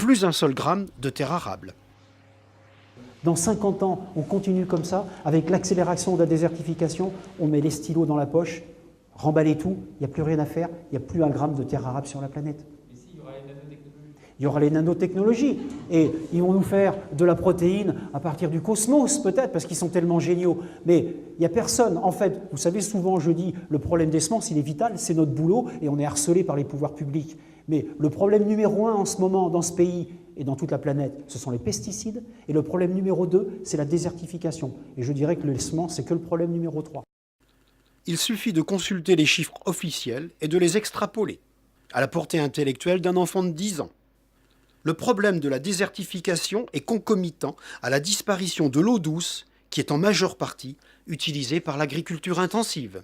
plus un seul gramme de terre arable. Dans 50 ans, on continue comme ça, avec l'accélération de la désertification, on met les stylos dans la poche, remballer tout, il n'y a plus rien à faire, il n'y a plus un gramme de terre arable sur la planète. Mais si, il y aura les nanotechnologies. Il y aura les nanotechnologies, et ils vont nous faire de la protéine à partir du cosmos peut-être, parce qu'ils sont tellement géniaux. Mais il n'y a personne, en fait, vous savez, souvent je dis, le problème des semences, il est vital, c'est notre boulot, et on est harcelé par les pouvoirs publics. Mais le problème numéro 1 en ce moment dans ce pays et dans toute la planète, ce sont les pesticides. Et le problème numéro 2, c'est la désertification. Et je dirais que les semences, c'est que le problème numéro 3. Il suffit de consulter les chiffres officiels et de les extrapoler, à la portée intellectuelle d'un enfant de 10 ans. Le problème de la désertification est concomitant à la disparition de l'eau douce, qui est en majeure partie utilisée par l'agriculture intensive.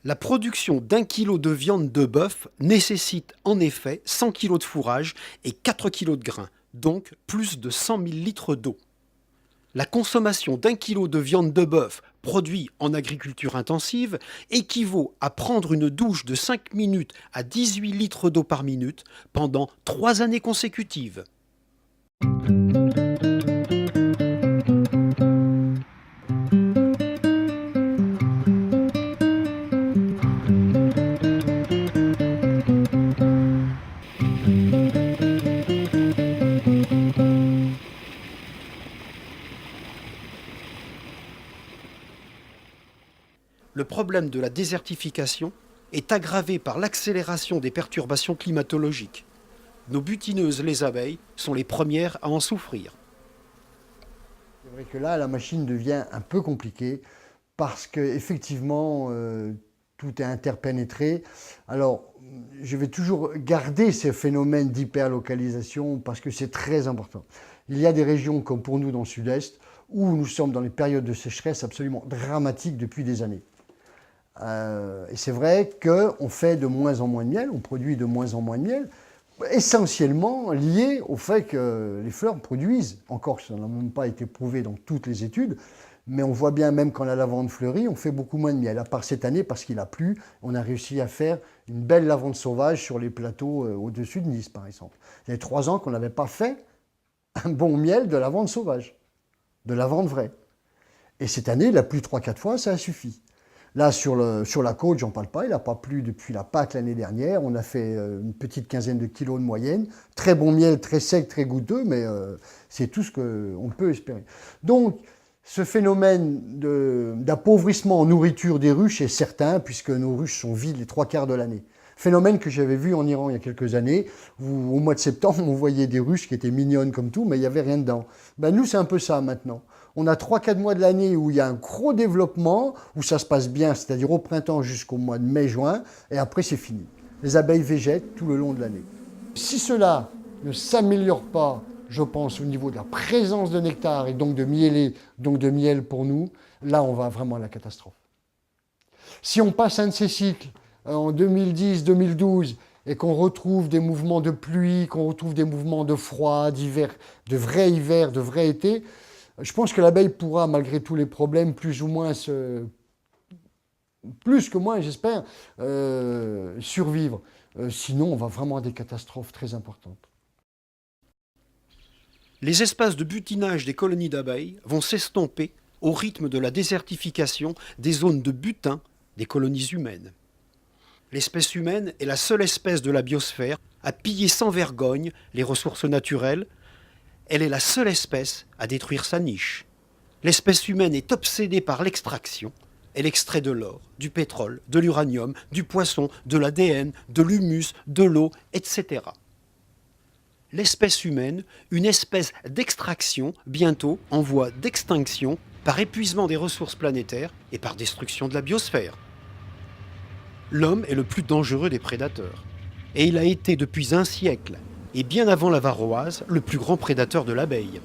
La production d'1 kg de viande de bœuf nécessite en effet 100 kg de fourrage et 4 kg de grains, donc plus de 100 000 litres d'eau. La consommation d'1 kg de viande de bœuf produit en agriculture intensive équivaut à prendre une douche de 5 minutes à 18 litres d'eau par minute pendant 3 années consécutives. Le problème de la désertification est aggravé par l'accélération des perturbations climatologiques. Nos butineuses, les abeilles, sont les premières à en souffrir. C'est vrai que là, la machine devient un peu compliquée parce qu'effectivement, tout est interpénétré. Alors, je vais toujours garder ce phénomène d'hyperlocalisation parce que c'est très important. Il y a des régions comme pour nous dans le sud-est où nous sommes dans les périodes de sécheresse absolument dramatiques depuis des années. Et c'est vrai qu'on fait de moins en moins de miel, on produit de moins en moins de miel, essentiellement lié au fait que les fleurs produisent. Encore, ça n'a même pas été prouvé dans toutes les études, mais on voit bien même quand la lavande fleurit, on fait beaucoup moins de miel. À part cette année, parce qu'il a plu, on a réussi à faire une belle lavande sauvage sur les plateaux au-dessus de Nice, par exemple. Il y a 3 ans qu'on n'avait pas fait un bon miel de lavande sauvage, de lavande vraie. Et cette année, il a plu 3-4 fois, ça a suffi. Là, sur la côte, j'en parle pas, il n'a pas plu depuis la Pâque l'année dernière. On a fait une petite quinzaine de kilos de moyenne. Très bon miel, très sec, très goûteux, mais c'est tout ce qu'on peut espérer. Donc, ce phénomène d'appauvrissement en nourriture des ruches est certain, puisque nos ruches sont vides les 3/4 de l'année. Phénomène que j'avais vu en Iran il y a quelques années, où au mois de septembre, on voyait des ruches qui étaient mignonnes comme tout, mais il n'y avait rien dedans. Ben, nous, c'est un peu ça maintenant. On a 3-4 mois de l'année où il y a un gros développement, où ça se passe bien, c'est-à-dire au printemps jusqu'au mois de mai-juin, et après c'est fini. Les abeilles végètent tout le long de l'année. Si cela ne s'améliore pas, je pense, au niveau de la présence de nectar et donc de miel pour nous, là on va vraiment à la catastrophe. Si on passe un de ces cycles en 2010-2012 et qu'on retrouve des mouvements de pluie, qu'on retrouve des mouvements de froid, d'hiver, de vrai hiver, de vrai été, je pense que l'abeille pourra, malgré tous les problèmes, plus ou moins, plus que moins, j'espère, survivre. Sinon, on va vraiment à des catastrophes très importantes. Les espaces de butinage des colonies d'abeilles vont s'estomper au rythme de la désertification des zones de butin des colonies humaines. L'espèce humaine est la seule espèce de la biosphère à piller sans vergogne les ressources naturelles. Elle est la seule espèce à détruire sa niche. L'espèce humaine est obsédée par l'extraction. Elle extrait de l'or, du pétrole, de l'uranium, du poisson, de l'ADN, de l'humus, de l'eau, etc. L'espèce humaine, une espèce d'extraction, bientôt en voie d'extinction par épuisement des ressources planétaires et par destruction de la biosphère. L'homme est le plus dangereux des prédateurs. Et il a été depuis un siècle, et bien avant la varroise, le plus grand prédateur de l'abeille.